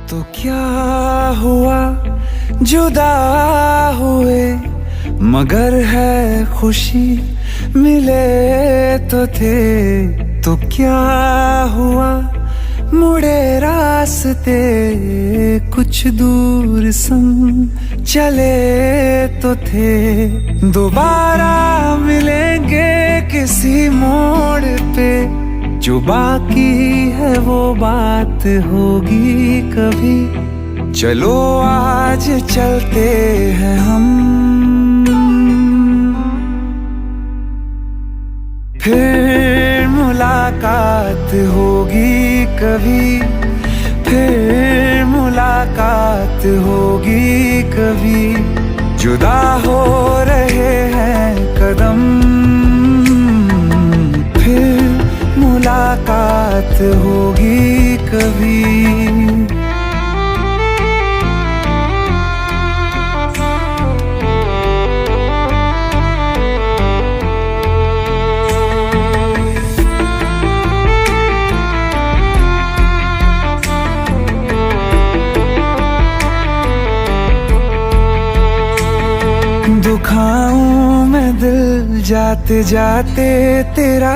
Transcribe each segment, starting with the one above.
तो क्या हुआ जुदा हुए, मगर है खुशी मिले तो थे। तो क्या हुआ मुड़े रास्ते, कुछ दूर संग चले तो थे। दोबारा मिलेंगे किसी मोड़ पे, जो बाकी है वो बात होगी कभी। चलो आज चलते हैं हम, फिर मुलाकात होगी कभी। फिर मुलाकात होगी कभी। जुदा हो रहे हैं कदम, फिर मुलाकात होगी कभी। दुखाऊं मैं दिल जाते जाते तेरा,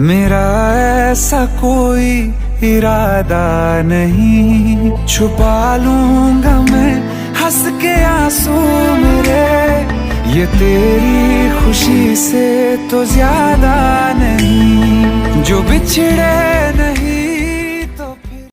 मेरा ऐसा कोई इरादा नहीं। छुपा लूंगा मैं हंस के आंसू मेरे, ये तेरी खुशी से तो ज्यादा नहीं। जो बिछड़े नहीं